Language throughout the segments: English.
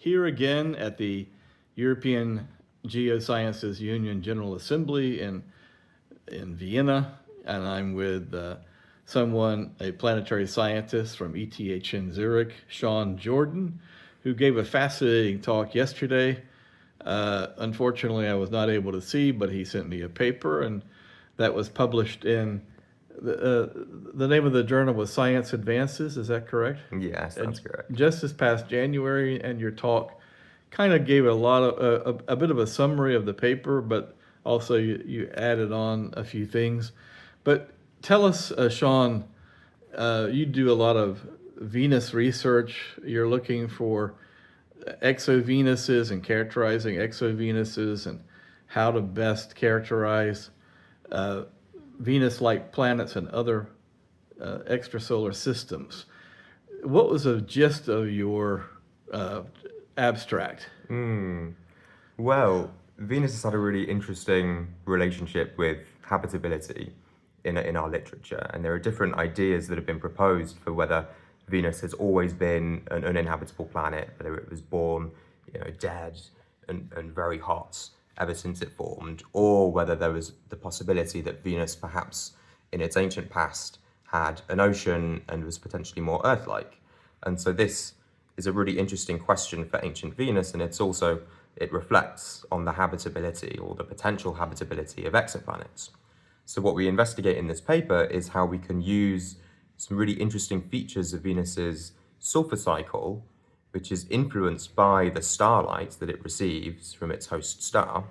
here again at the European Geosciences Union General Assembly in Vienna, and I'm with a planetary scientist from ETH Zurich, Sean Jordan, who gave a fascinating talk yesterday. Unfortunately, I was not able to see, but he sent me a paper, and that was published in the name of the journal was Science Advances. Is that correct? Yes, that's And correct. just this past January, and your talk kind of gave a bit of a summary of the paper, but also you added on a few things. But tell us, Sean, you do a lot of Venus research. You're looking for exo-Venuses and characterizing exo-Venuses and how to best characterize uh, Venus-like planets and other extrasolar systems. What was the gist of your abstract? Well, Venus has had a really interesting relationship with habitability in our literature, and there are different ideas that have been proposed for whether Venus has always been an uninhabitable planet, whether it was born, dead and very hot ever since it formed, or whether there was the possibility that Venus perhaps in its ancient past had an ocean and was potentially more Earth-like. And so this is a really interesting question for ancient Venus, and it reflects on the habitability or the potential habitability of exoplanets. So what we investigate in this paper is how we can use some really interesting features of Venus's sulfur cycle, which is influenced by the starlight that it receives from its host star,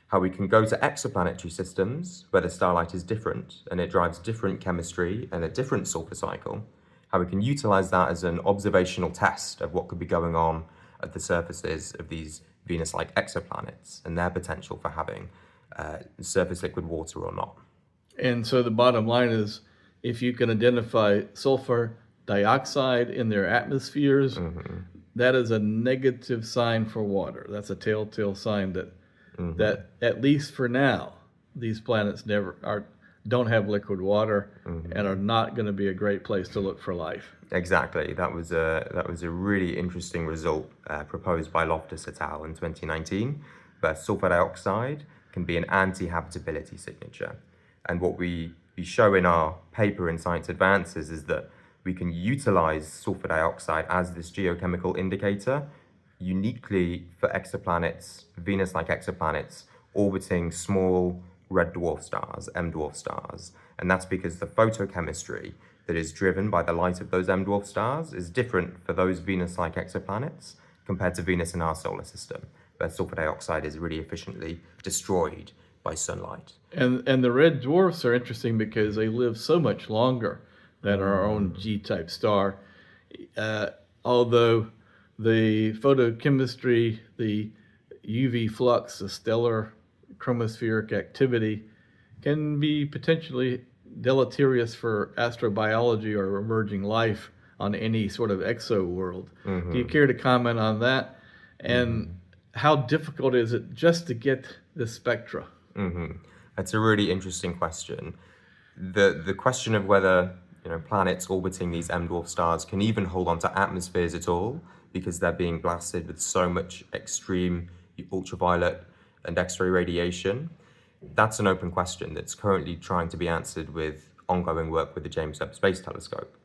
how we can go to exoplanetary systems where the starlight is different and it drives different chemistry and a different sulfur cycle, how we can utilize that as an observational test of what could be going on at the surfaces of these Venus-like exoplanets and their potential for having surface liquid water or not. And so the bottom line is, if you can identify sulfur dioxide in their atmospheres, that is a negative sign for water. That's a telltale sign that at least for now, these planets don't have liquid water and are not going to be a great place to look for life. Exactly. That was a really interesting result proposed by Loftus et al. In 2019, where sulfur dioxide can be an anti-habitability signature. And what we show in our paper in Science Advances is that we can utilize sulfur dioxide as this geochemical indicator uniquely for exoplanets, Venus-like exoplanets, orbiting small red dwarf stars, M dwarf stars. And that's because the photochemistry that is driven by the light of those M dwarf stars is different for those Venus-like exoplanets compared to Venus in our solar system, where sulfur dioxide is really efficiently destroyed by sunlight. And the red dwarfs are interesting because they live so much longer than our own G-type star. Although the photochemistry, the UV flux, the stellar chromospheric activity can be potentially deleterious for astrobiology or emerging life on any sort of exo world. Do you care to comment on that? And how difficult is it just to get the spectra? That's a really interesting question. The question of whether planets orbiting these M dwarf stars can even hold on to atmospheres at all because they're being blasted with so much extreme ultraviolet and X-ray radiation, that's an open question that's currently trying to be answered with ongoing work with the James Webb Space Telescope.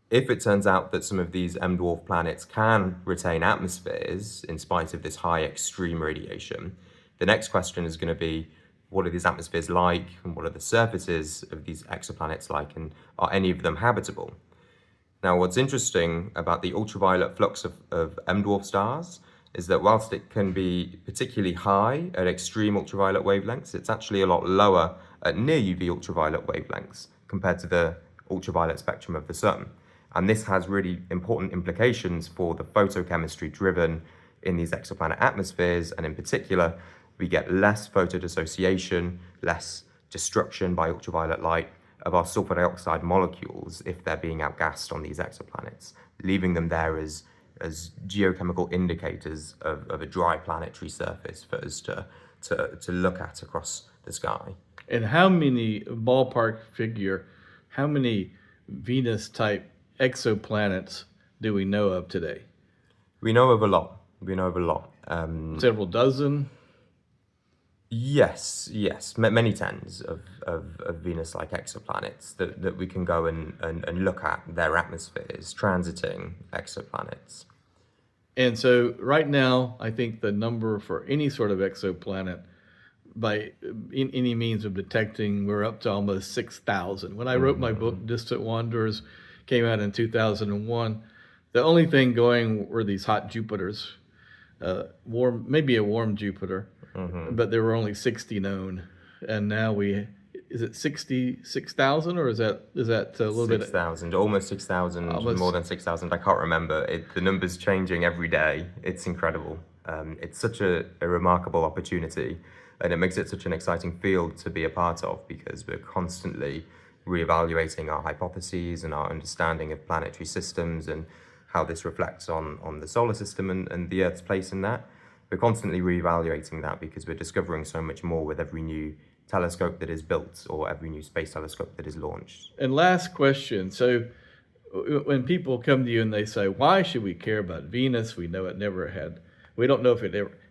If it turns out that some of these M dwarf planets can retain atmospheres in spite of this high extreme radiation, the next question is going to be, what are these atmospheres like and what are the surfaces of these exoplanets like, and are any of them habitable? Now, what's interesting about the ultraviolet flux of M dwarf stars is that whilst it can be particularly high at extreme ultraviolet wavelengths, it's actually a lot lower at near UV ultraviolet wavelengths compared to the ultraviolet spectrum of the sun. And this has really important implications for the photochemistry driven in these exoplanet atmospheres, and in particular, we get less photodissociation, less destruction by ultraviolet light of our sulfur dioxide molecules if they're being outgassed on these exoplanets, leaving them there as geochemical indicators of a dry planetary surface for us to look at across the sky. And how many, ballpark figure, how many Venus-type exoplanets do we know of today? We know of a lot. We know of a lot. Several dozen. Yes, many tens of Venus-like exoplanets that we can go and look at their atmospheres, transiting exoplanets. And so right now, I think the number for any sort of exoplanet by in any means of detecting, we're up to almost 6,000. When I wrote my book, Distant Wanderers, came out in 2001, the only thing going were these hot Jupiters, warm, maybe a warm Jupiter, but there were only 60 known. And now is it 66,000 or is that a little bit? 6,000, almost 6,000, Almost. more than 6,000. I can't remember. The number's changing every day. It's incredible. It's such a remarkable opportunity, and it makes it such an exciting field to be a part of because we're constantly reevaluating our hypotheses and our understanding of planetary systems and how this reflects on the solar system and the Earth's place in that. We're constantly reevaluating that because we're discovering so much more with every new telescope that is built or every new space telescope that is launched. And last question. So when people come to you and they say, why should we care about Venus? We know we don't know if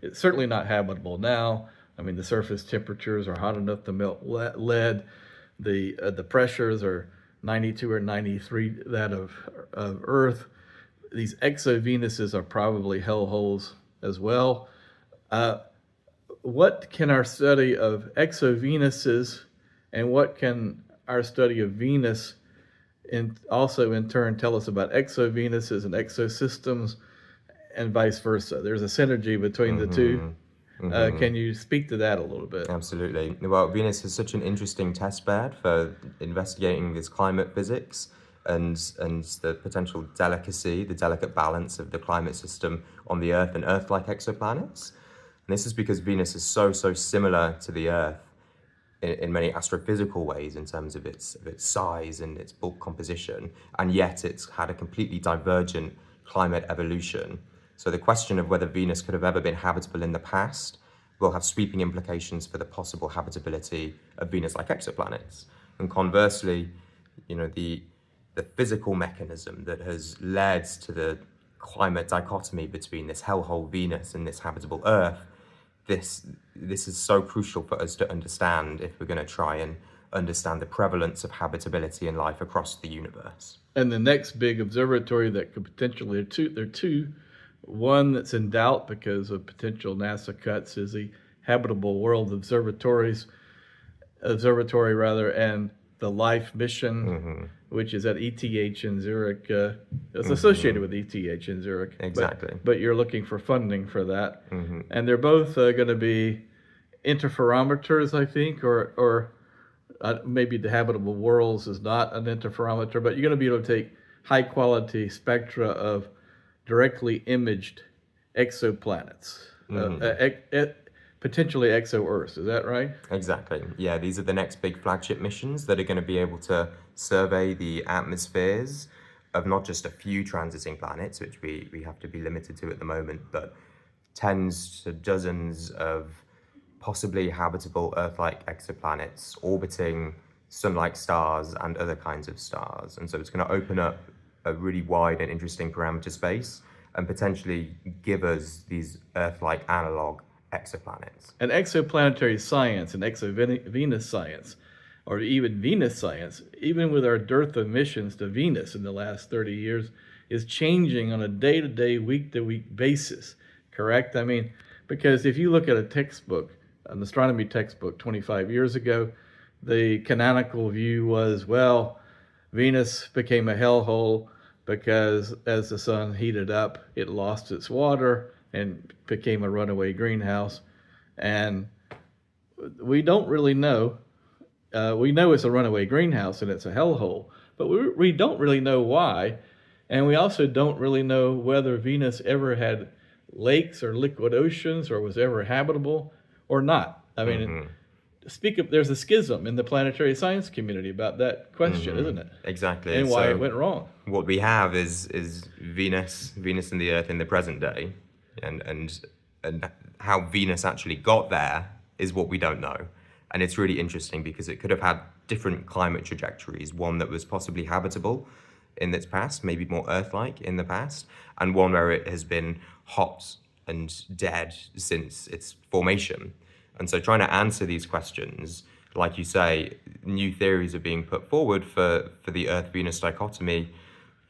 it's certainly not habitable now. I mean, the surface temperatures are hot enough to melt lead. The pressures are 92 or 93 that of Earth. These exo-Venuses are probably hellholes as well. What can our study of exo-Venuses and what can our study of Venus also in turn tell us about exo-Venuses and exosystems and vice versa? There's a synergy between the two. Can you speak to that a little bit? Absolutely. Well, Venus is such an interesting test bed for investigating this climate physics and the potential delicacy, the delicate balance of the climate system on the Earth and Earth-like exoplanets. And this is because Venus is so similar to the Earth in many astrophysical ways in terms of its size and its bulk composition, and yet it's had a completely divergent climate evolution. So the question of whether Venus could have ever been habitable in the past will have sweeping implications for the possible habitability of Venus-like exoplanets. And conversely, the physical mechanism that has led to the climate dichotomy between this hellhole Venus and this habitable Earth, this is so crucial for us to understand if we're going to try and understand the prevalence of habitability and life across the universe. And the next big observatory that could potentially, there are two. One that's in doubt because of potential NASA cuts is the Habitable World Observatory, and the LIFE mission, which is at ETH in Zurich. It's associated with ETH in Zurich. Exactly. But you're looking for funding for that. And they're both going to be interferometers, I think, or maybe the Habitable Worlds is not an interferometer, but you're going to be able to take high quality spectra of directly imaged exoplanets, potentially exo-Earths. Is that right? Exactly. Yeah, these are the next big flagship missions that are going to be able to survey the atmospheres of not just a few transiting planets, which we have to be limited to at the moment, but tens to dozens of possibly habitable Earth-like exoplanets orbiting sun-like stars and other kinds of stars. And so it's going to open up a really wide and interesting parameter space and potentially give us these Earth-like analog exoplanets. And exoplanetary science and exo-Venus science, or even Venus science, even with our dearth of missions to Venus in the last 30 years, is changing on a day-to-day, week-to-week basis, correct? I mean, because if you look at a textbook, an astronomy textbook 25 years ago, the canonical view was, well, Venus became a hellhole because as the sun heated up, it lost its water and became a runaway greenhouse. And we don't really know. We know it's a runaway greenhouse and it's a hellhole, but we don't really know why. And we also don't really know whether Venus ever had lakes or liquid oceans or was ever habitable or not. I mean, there's a schism in the planetary science community about that question, isn't it? Exactly. And why it went wrong. What we have is Venus and the Earth in the present day, and how Venus actually got there is what we don't know. And it's really interesting because it could have had different climate trajectories, one that was possibly habitable in its past, maybe more Earth-like in the past, and one where it has been hot and dead since its formation. And so trying to answer these questions, like you say, new theories are being put forward for the Earth-Venus dichotomy,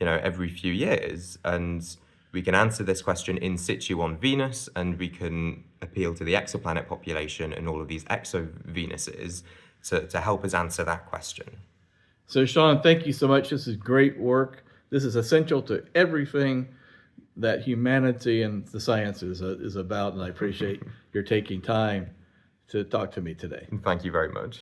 every few years. And we can answer this question in situ on Venus, and we can appeal to the exoplanet population and all of these exo-Venuses to help us answer that question. So, Sean, thank you so much. This is great work. This is essential to everything that humanity and the sciences is about, and I appreciate your taking time to talk to me today. Thank you very much.